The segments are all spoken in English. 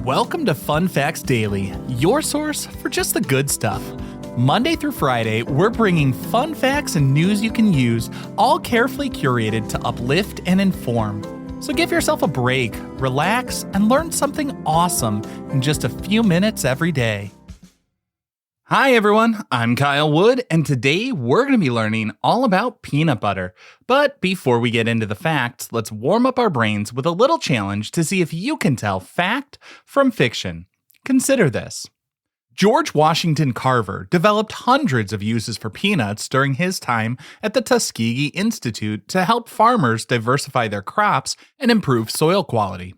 Welcome to Fun Facts Daily, your source for just the good stuff. Monday through Friday, we're bringing fun facts and news you can use, all carefully curated to uplift and inform. So give yourself a break, relax, and learn something awesome in just a few minutes every day. Hi everyone, I'm Kyle Wood, and today we're going to be learning all about peanut butter. But before we get into the facts, let's warm up our brains with a little challenge to see if you can tell fact from fiction. Consider this. George Washington Carver developed hundreds of uses for peanuts during his time at the Tuskegee Institute to help farmers diversify their crops and improve soil quality.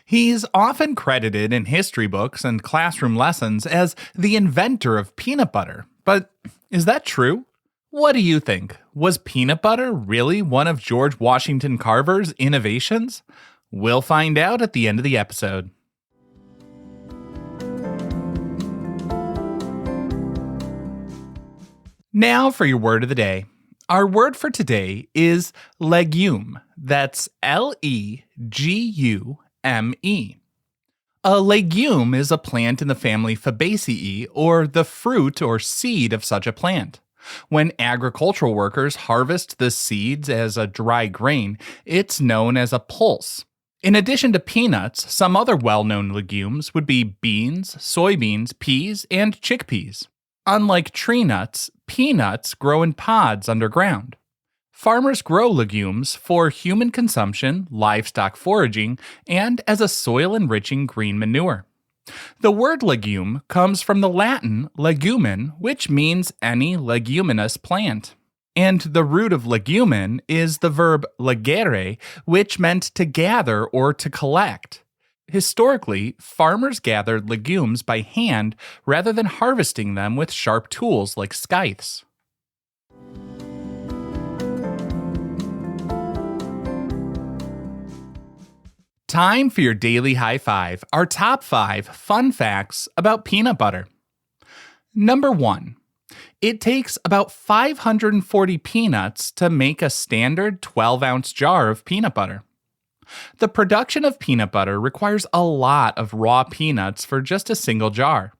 He's often credited in history books and classroom lessons as the inventor of peanut butter. But is that true? What do you think? Was peanut butter really one of George Washington Carver's innovations? We'll find out at the end of the episode. Now for your word of the day. Our word for today is legume. That's Legume. A legume is a plant in the family Fabaceae, or the fruit or seed of such a plant. When agricultural workers harvest the seeds as a dry grain, it's known as a pulse. In addition to peanuts, some other well-known legumes would be beans, soybeans, peas, and chickpeas. Unlike tree nuts, peanuts grow in pods underground. Farmers grow legumes for human consumption, livestock foraging, and as a soil-enriching green manure. The word legume comes from the Latin legumen, which means any leguminous plant. And the root of legumen is the verb legere, which meant to gather or to collect. Historically, farmers gathered legumes by hand rather than harvesting them with sharp tools like scythes. Time for your daily high five, our top 5 fun facts about peanut butter. Number 1. It takes about 540 peanuts to make a standard 12-ounce jar of peanut butter. The production of peanut butter requires a lot of raw peanuts for just a single jar.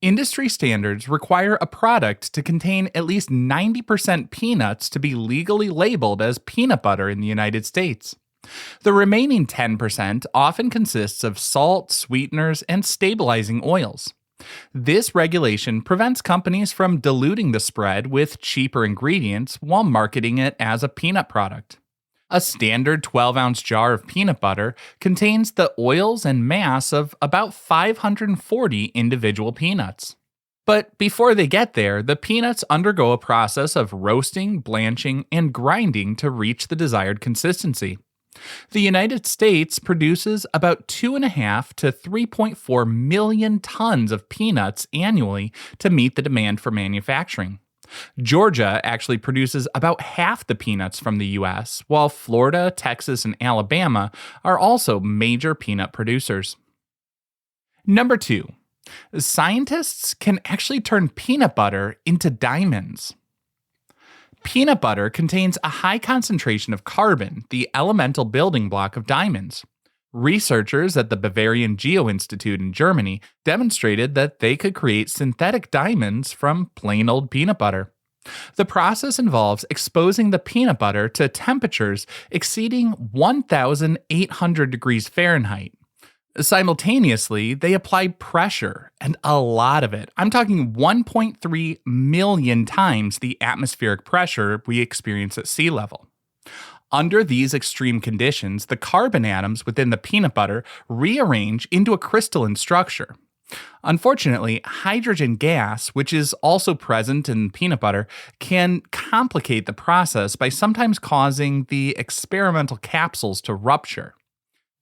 Industry standards require a product to contain at least 90% peanuts to be legally labeled as peanut butter in the United States. The remaining 10% often consists of salt, sweeteners, and stabilizing oils. This regulation prevents companies from diluting the spread with cheaper ingredients while marketing it as a peanut product. A standard 12-ounce jar of peanut butter contains the oils and mass of about 540 individual peanuts. But before they get there, the peanuts undergo a process of roasting, blanching, and grinding to reach the desired consistency. The United States produces about 2.5 to 3.4 million tons of peanuts annually to meet the demand for manufacturing. Georgia actually produces about half the peanuts from the U.S., while Florida, Texas, and Alabama are also major peanut producers. Number 2. Scientists can actually turn peanut butter into diamonds. Peanut butter contains a high concentration of carbon, the elemental building block of diamonds. Researchers at the Bavarian Geo-Institute in Germany demonstrated that they could create synthetic diamonds from plain old peanut butter. The process involves exposing the peanut butter to temperatures exceeding 1,800 degrees Fahrenheit. Simultaneously, they apply pressure, and a lot of it. I'm talking 1.3 million times the atmospheric pressure we experience at sea level. Under these extreme conditions, the carbon atoms within the peanut butter rearrange into a crystalline structure. Unfortunately, hydrogen gas, which is also present in peanut butter, can complicate the process by sometimes causing the experimental capsules to rupture.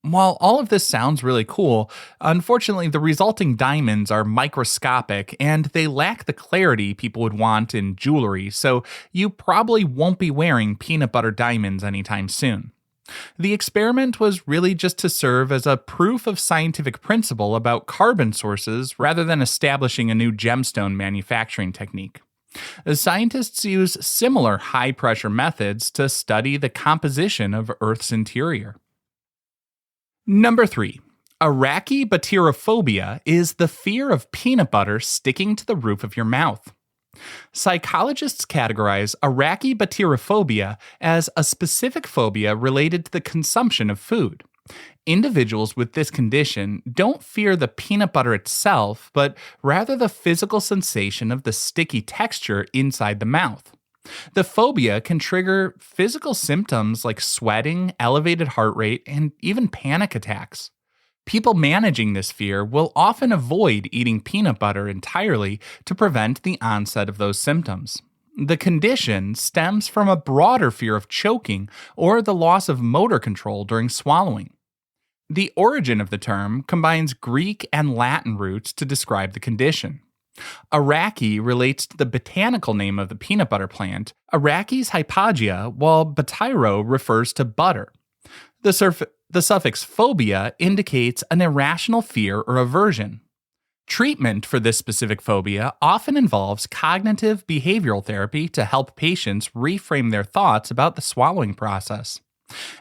While all of this sounds really cool, unfortunately the resulting diamonds are microscopic and they lack the clarity people would want in jewelry, so you probably won't be wearing peanut butter diamonds anytime soon. The experiment was really just to serve as a proof of scientific principle about carbon sources rather than establishing a new gemstone manufacturing technique. Scientists use similar high-pressure methods to study the composition of Earth's interior. Number 3. Arachibaterophobia is the fear of peanut butter sticking to the roof of your mouth. Psychologists categorize arachibaterophobia as a specific phobia related to the consumption of food. Individuals with this condition don't fear the peanut butter itself, but rather the physical sensation of the sticky texture inside the mouth. The phobia can trigger physical symptoms like sweating, elevated heart rate, and even panic attacks. People managing this fear will often avoid eating peanut butter entirely to prevent the onset of those symptoms. The condition stems from a broader fear of choking or the loss of motor control during swallowing. The origin of the term combines Greek and Latin roots to describe the condition. Arachi relates to the botanical name of the peanut butter plant, Arachis hyphagia, while batiro refers to butter. The suffix phobia indicates an irrational fear or aversion. Treatment for this specific phobia often involves cognitive behavioral therapy to help patients reframe their thoughts about the swallowing process.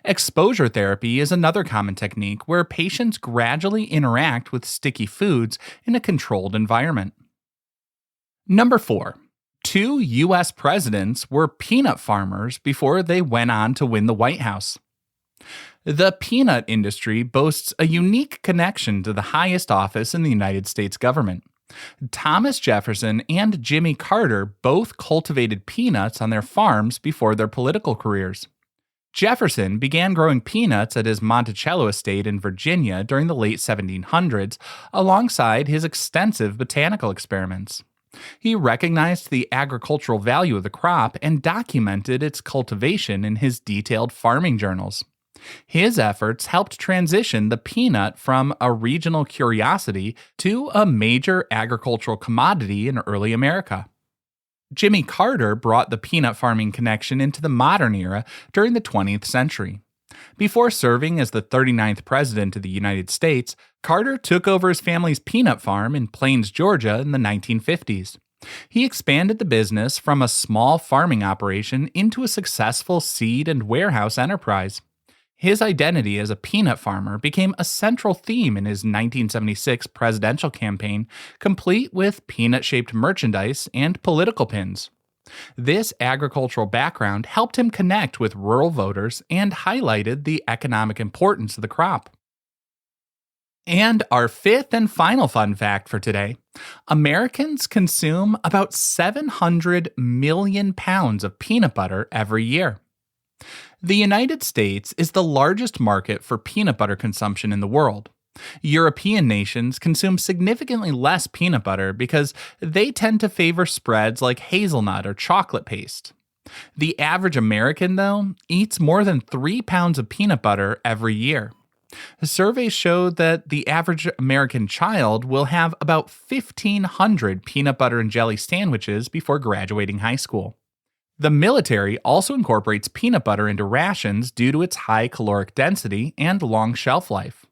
Exposure therapy is another common technique where patients gradually interact with sticky foods in a controlled environment. Number 4. 2 U.S. presidents were peanut farmers before they went on to win the White House. The peanut industry boasts a unique connection to the highest office in the United States government. Thomas Jefferson and Jimmy Carter both cultivated peanuts on their farms before their political careers. Jefferson began growing peanuts at his Monticello estate in Virginia during the late 1700s, alongside his extensive botanical experiments. He recognized the agricultural value of the crop and documented its cultivation in his detailed farming journals. His efforts helped transition the peanut from a regional curiosity to a major agricultural commodity in early America. Jimmy Carter brought the peanut farming connection into the modern era during the 20th century. Before serving as the 39th president of the United States, Carter took over his family's peanut farm in Plains, Georgia in the 1950s. He expanded the business from a small farming operation into a successful seed and warehouse enterprise. His identity as a peanut farmer became a central theme in his 1976 presidential campaign, complete with peanut-shaped merchandise and political pins. This agricultural background helped him connect with rural voters and highlighted the economic importance of the crop. And our fifth and final fun fact for today: Americans consume about 700 million pounds of peanut butter every year. The United States is the largest market for peanut butter consumption in the world. European nations consume significantly less peanut butter because they tend to favor spreads like hazelnut or chocolate paste. The average American, though, eats more than 3 pounds of peanut butter every year. Surveys show that the average American child will have about 1,500 peanut butter and jelly sandwiches before graduating high school. The military also incorporates peanut butter into rations due to its high caloric density and long shelf life.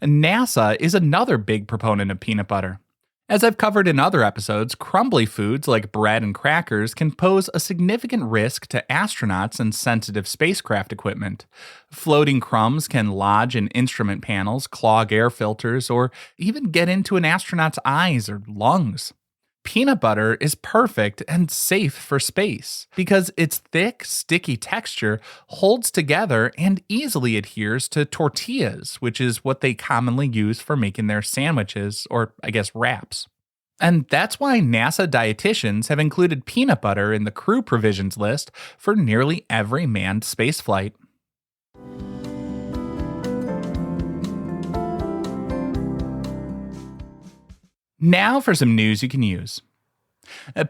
NASA is another big proponent of peanut butter. As I've covered in other episodes, crumbly foods like bread and crackers can pose a significant risk to astronauts and sensitive spacecraft equipment. Floating crumbs can lodge in instrument panels, clog air filters, or even get into an astronaut's eyes or lungs. Peanut butter is perfect and safe for space because its thick, sticky texture holds together and easily adheres to tortillas, which is what they commonly use for making their sandwiches, or wraps. And that's why NASA dietitians have included peanut butter in the crew provisions list for nearly every manned spaceflight. Now for some news you can use.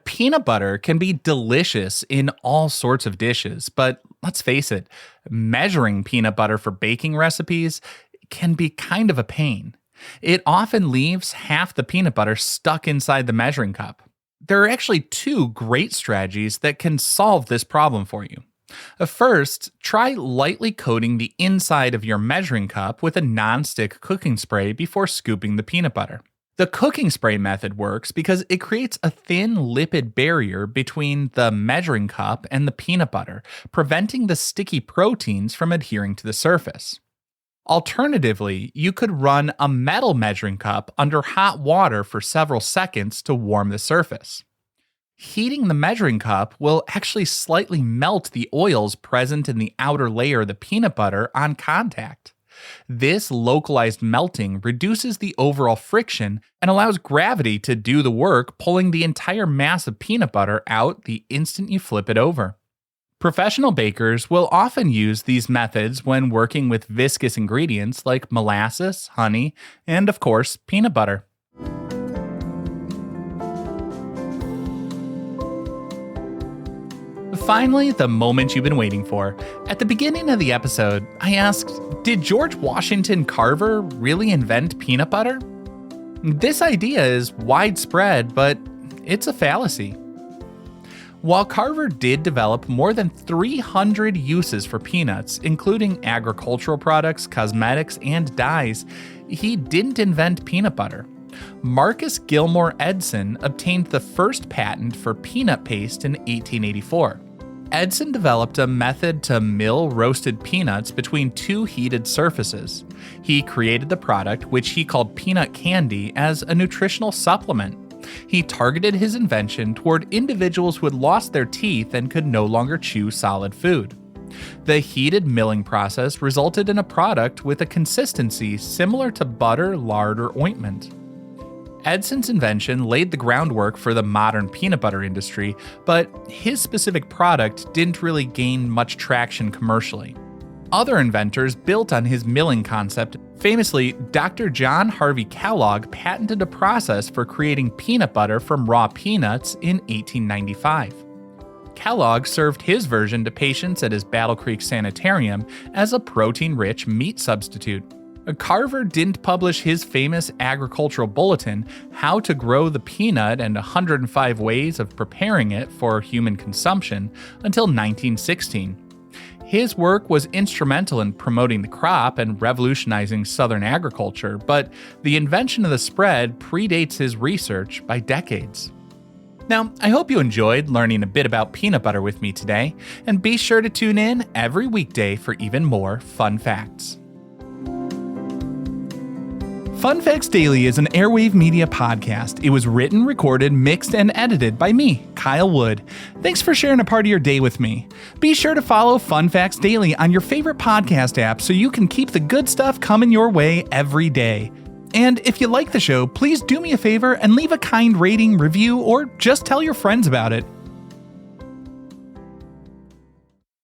Peanut butter can be delicious in all sorts of dishes, but let's face it, measuring peanut butter for baking recipes can be kind of a pain. It often leaves half the peanut butter stuck inside the measuring cup. There are actually 2 great strategies that can solve this problem for you. First, try lightly coating the inside of your measuring cup with a non-stick cooking spray before scooping the peanut butter. The cooking spray method works because it creates a thin lipid barrier between the measuring cup and the peanut butter, preventing the sticky proteins from adhering to the surface. Alternatively, you could run a metal measuring cup under hot water for several seconds to warm the surface. Heating the measuring cup will actually slightly melt the oils present in the outer layer of the peanut butter on contact. This localized melting reduces the overall friction and allows gravity to do the work, pulling the entire mass of peanut butter out the instant you flip it over. Professional bakers will often use these methods when working with viscous ingredients like molasses, honey, and of course, peanut butter. Finally, the moment you've been waiting for. At the beginning of the episode, I asked, did George Washington Carver really invent peanut butter? This idea is widespread, but it's a fallacy. While Carver did develop more than 300 uses for peanuts, including agricultural products, cosmetics, and dyes, he didn't invent peanut butter. Marcus Gilmore Edson obtained the first patent for peanut paste in 1884. Edson developed a method to mill roasted peanuts between two heated surfaces. He created the product, which he called peanut candy, as a nutritional supplement. He targeted his invention toward individuals who had lost their teeth and could no longer chew solid food. The heated milling process resulted in a product with a consistency similar to butter, lard, or ointment. Edson's invention laid the groundwork for the modern peanut butter industry, but his specific product didn't really gain much traction commercially. Other inventors built on his milling concept. Famously, Dr. John Harvey Kellogg patented a process for creating peanut butter from raw peanuts in 1895. Kellogg served his version to patients at his Battle Creek Sanitarium as a protein-rich meat substitute. Carver didn't publish his famous agricultural bulletin, How to Grow the Peanut and 105 Ways of Preparing It for Human Consumption, until 1916. His work was instrumental in promoting the crop and revolutionizing Southern agriculture, but the invention of the spread predates his research by decades. Now, I hope you enjoyed learning a bit about peanut butter with me today, and be sure to tune in every weekday for even more fun facts. Fun Facts Daily is an Airwave Media podcast. It was written, recorded, mixed, and edited by me, Kyle Wood. Thanks for sharing a part of your day with me. Be sure to follow Fun Facts Daily on your favorite podcast app so you can keep the good stuff coming your way every day. And if you like the show, please do me a favor and leave a kind rating, review, or just tell your friends about it.